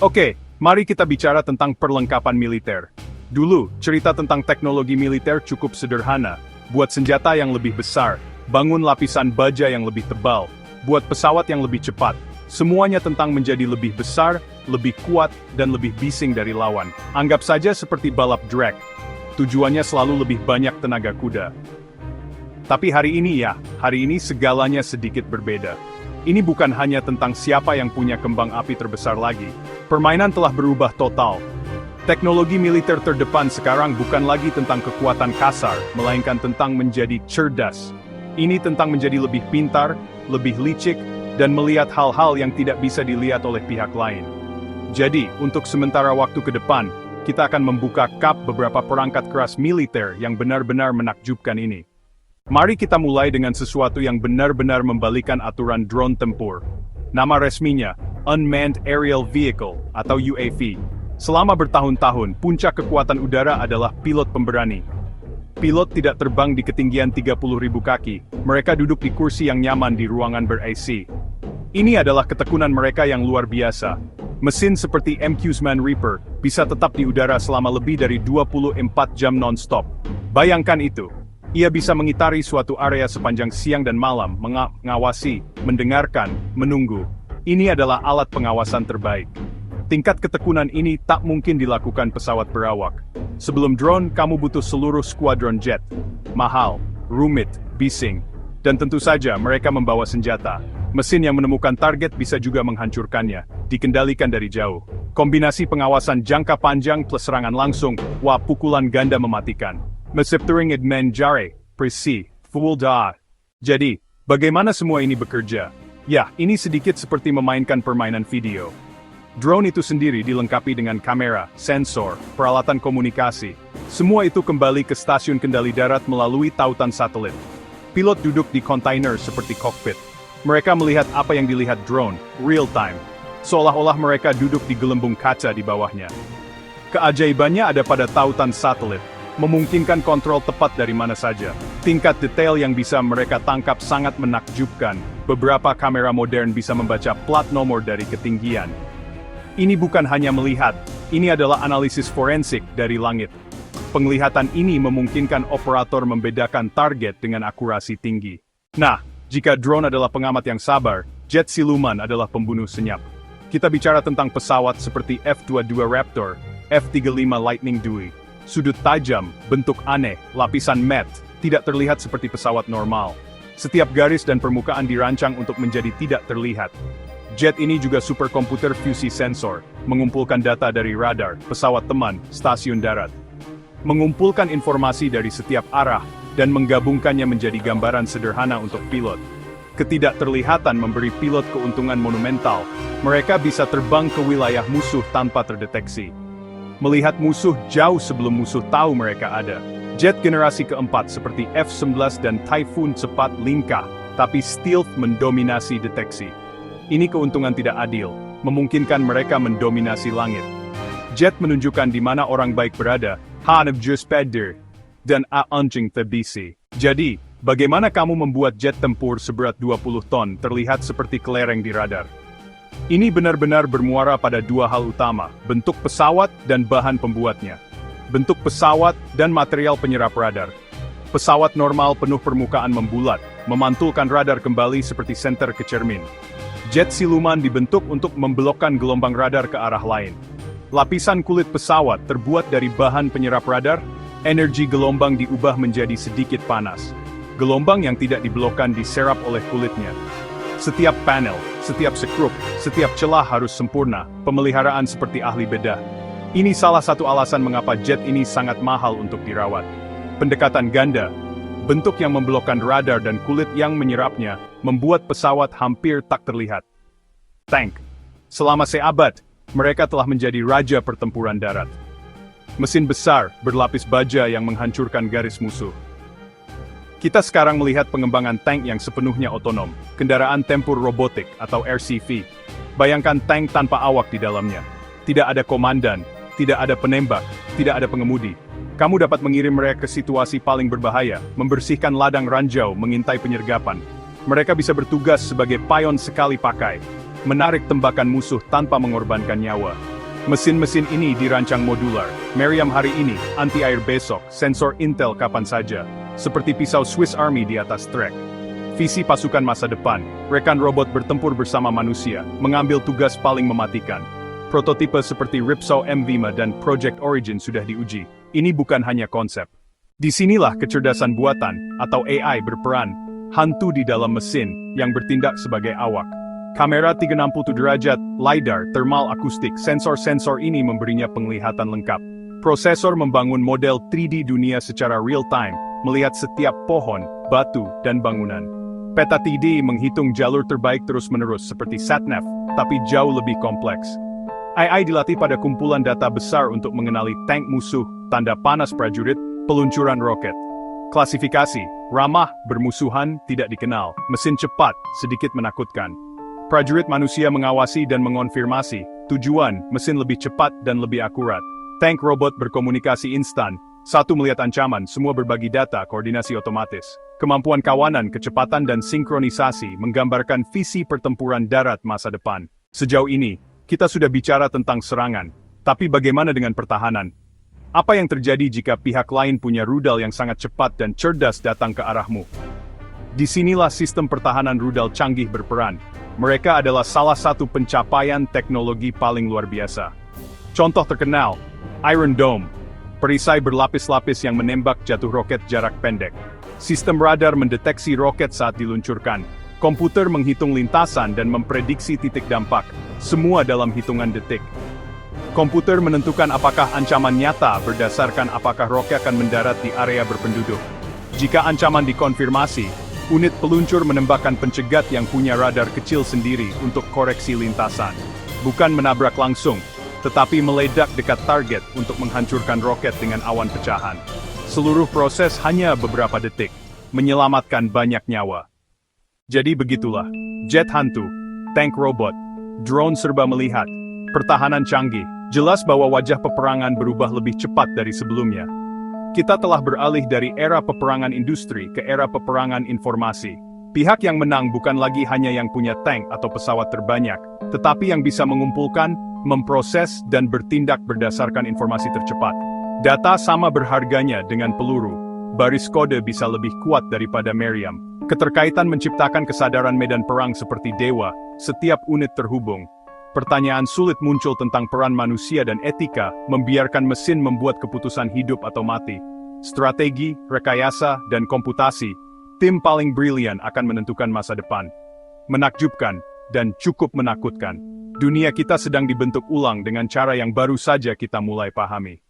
Oke, mari kita bicara tentang perlengkapan militer. Dulu, cerita tentang teknologi militer cukup sederhana. Buat senjata yang lebih besar, bangun lapisan baja yang lebih tebal, buat pesawat yang lebih cepat. Semuanya tentang menjadi lebih besar, lebih kuat, dan lebih bising dari lawan. Anggap saja seperti balap drag. Tujuannya selalu lebih banyak tenaga kuda. Tapi hari ini segalanya sedikit berbeda. Ini bukan hanya tentang siapa yang punya kembang api terbesar lagi. Permainan telah berubah total. Teknologi militer terdepan sekarang bukan lagi tentang kekuatan kasar, melainkan tentang menjadi cerdas. Ini tentang menjadi lebih pintar, lebih licik, dan melihat hal-hal yang tidak bisa dilihat oleh pihak lain. Jadi, untuk sementara waktu ke depan, kita akan membuka kap beberapa perangkat keras militer yang benar-benar menakjubkan ini. Mari kita mulai dengan sesuatu yang benar-benar membalikan aturan drone tempur. Nama resminya, Unmanned Aerial Vehicle, atau UAV. Selama bertahun-tahun, puncak kekuatan udara adalah pilot pemberani. Pilot tidak terbang di ketinggian 30.000 kaki, mereka duduk di kursi yang nyaman di ruangan ber-AC. Ini adalah ketekunan mereka yang luar biasa. Mesin seperti MQ-9 Reaper bisa tetap di udara selama lebih dari 24 jam non-stop. Bayangkan itu. Ia bisa mengitari suatu area sepanjang siang dan malam, mengawasi, mendengarkan, menunggu. Ini adalah alat pengawasan terbaik. Tingkat ketekunan ini tak mungkin dilakukan pesawat berawak. Sebelum drone, kamu butuh seluruh skuadron jet. Mahal, rumit, bising. Dan tentu saja mereka membawa senjata. Mesin yang menemukan target bisa juga menghancurkannya, dikendalikan dari jauh. Kombinasi pengawasan jangka panjang plus serangan langsung, wah pukulan ganda mematikan. Mesipturing menjare, presi, full da. Jadi, bagaimana semua ini bekerja? Ya, ini sedikit seperti memainkan permainan video. Drone itu sendiri dilengkapi dengan kamera, sensor, peralatan komunikasi. Semua itu kembali ke stasiun kendali darat melalui tautan satelit. Pilot duduk di kontainer seperti kokpit. Mereka melihat apa yang dilihat drone, real time. Seolah-olah mereka duduk di gelembung kaca di bawahnya. Keajaibannya ada pada tautan satelit. Memungkinkan kontrol tepat dari mana saja. Tingkat detail yang bisa mereka tangkap sangat menakjubkan. Beberapa kamera modern bisa membaca plat nomor dari ketinggian. Ini bukan hanya melihat, ini adalah analisis forensik dari langit. Penglihatan ini memungkinkan operator membedakan target dengan akurasi tinggi. Nah, jika drone adalah pengamat yang sabar, jet siluman adalah pembunuh senyap. Kita bicara tentang pesawat seperti F-22 Raptor, F-35 Lightning II. Sudut tajam, bentuk aneh, lapisan matte, tidak terlihat seperti pesawat normal. Setiap garis dan permukaan dirancang untuk menjadi tidak terlihat. Jet ini juga superkomputer fusi sensor, mengumpulkan data dari radar, pesawat teman, stasiun darat. Mengumpulkan informasi dari setiap arah, dan menggabungkannya menjadi gambaran sederhana untuk pilot. Ketidakterlihatan memberi pilot keuntungan monumental. Mereka bisa terbang ke wilayah musuh tanpa terdeteksi. Melihat musuh jauh sebelum musuh tahu mereka ada. Jet generasi keempat seperti F-11 dan Typhoon cepat lincah, tapi stealth mendominasi deteksi. Ini keuntungan tidak adil, memungkinkan mereka mendominasi langit. Jet menunjukkan di mana orang baik berada, hanap just peder, dan a-anjing terbisi. Jadi, bagaimana kamu membuat jet tempur seberat 20 ton terlihat seperti kelereng di radar? Ini benar-benar bermuara pada dua hal utama, bentuk pesawat dan bahan pembuatnya. Bentuk pesawat dan material penyerap radar. Pesawat normal penuh permukaan membulat, memantulkan radar kembali seperti senter ke cermin. Jet siluman dibentuk untuk membelokkan gelombang radar ke arah lain. Lapisan kulit pesawat terbuat dari bahan penyerap radar, energi gelombang diubah menjadi sedikit panas. Gelombang yang tidak dibelokkan diserap oleh kulitnya. Setiap panel, setiap skrup, setiap celah harus sempurna, pemeliharaan seperti ahli bedah. Ini salah satu alasan mengapa jet ini sangat mahal untuk dirawat. Pendekatan ganda, bentuk yang membelokkan radar dan kulit yang menyerapnya, membuat pesawat hampir tak terlihat. Tank. Selama seabad, mereka telah menjadi raja pertempuran darat. Mesin besar, berlapis baja yang menghancurkan garis musuh. Kita sekarang melihat pengembangan tank yang sepenuhnya otonom, kendaraan tempur robotik atau RCV. Bayangkan tank tanpa awak di dalamnya. Tidak ada komandan, tidak ada penembak, tidak ada pengemudi. Kamu dapat mengirim mereka ke situasi paling berbahaya, membersihkan ladang ranjau, mengintai penyergapan. Mereka bisa bertugas sebagai payon sekali pakai, menarik tembakan musuh tanpa mengorbankan nyawa. Mesin-mesin ini dirancang modular. Meriam hari ini, anti-air besok, sensor intel kapan saja. Seperti pisau Swiss Army di atas trek. Visi pasukan masa depan, rekan robot bertempur bersama manusia, mengambil tugas paling mematikan. Prototipe seperti Ripsaw M5 dan Project Origin sudah diuji. Ini bukan hanya konsep. Disinilah kecerdasan buatan, atau AI berperan, hantu di dalam mesin, yang bertindak sebagai awak. Kamera 360 derajat, LiDAR, thermal akustik, sensor-sensor ini memberinya penglihatan lengkap. Prosesor membangun model 3D dunia secara real-time, melihat setiap pohon, batu, dan bangunan. Peta 3D menghitung jalur terbaik terus-menerus seperti SatNav, tapi jauh lebih kompleks. AI dilatih pada kumpulan data besar untuk mengenali tank musuh, tanda panas prajurit, peluncuran roket. Klasifikasi, ramah, bermusuhan, tidak dikenal, mesin cepat, sedikit menakutkan. Prajurit manusia mengawasi dan mengonfirmasi, tujuan, mesin lebih cepat dan lebih akurat. Tank robot berkomunikasi instan, satu melihat ancaman, semua berbagi data, koordinasi otomatis. Kemampuan kawanan, kecepatan dan sinkronisasi menggambarkan visi pertempuran darat masa depan. Sejauh ini, kita sudah bicara tentang serangan, tapi bagaimana dengan pertahanan? Apa yang terjadi jika pihak lain punya rudal yang sangat cepat dan cerdas datang ke arahmu? Disinilah sistem pertahanan rudal canggih berperan. Mereka adalah salah satu pencapaian teknologi paling luar biasa. Contoh terkenal, Iron Dome, perisai berlapis-lapis yang menembak jatuh roket jarak pendek. Sistem radar mendeteksi roket saat diluncurkan. Komputer menghitung lintasan dan memprediksi titik dampak, semua dalam hitungan detik. Komputer menentukan apakah ancaman nyata berdasarkan apakah roket akan mendarat di area berpenduduk. Jika ancaman dikonfirmasi, unit peluncur menembakkan pencegat yang punya radar kecil sendiri untuk koreksi lintasan. Bukan menabrak langsung, tetapi meledak dekat target untuk menghancurkan roket dengan awan pecahan. Seluruh proses hanya beberapa detik, menyelamatkan banyak nyawa. Jadi begitulah, jet hantu, tank robot, drone serba melihat, pertahanan canggih, jelas bahwa wajah peperangan berubah lebih cepat dari sebelumnya. Kita telah beralih dari era peperangan industri ke era peperangan informasi. Pihak yang menang bukan lagi hanya yang punya tank atau pesawat terbanyak, tetapi yang bisa mengumpulkan, memproses, dan bertindak berdasarkan informasi tercepat. Data sama berharganya dengan peluru. Baris kode bisa lebih kuat daripada meriam. Keterkaitan menciptakan kesadaran medan perang seperti dewa, setiap unit terhubung. Pertanyaan sulit muncul tentang peran manusia dan etika, membiarkan mesin membuat keputusan hidup atau mati. Strategi, rekayasa, dan komputasi, tim paling brilian akan menentukan masa depan. Menakjubkan, dan cukup menakutkan. Dunia kita sedang dibentuk ulang dengan cara yang baru saja kita mulai pahami.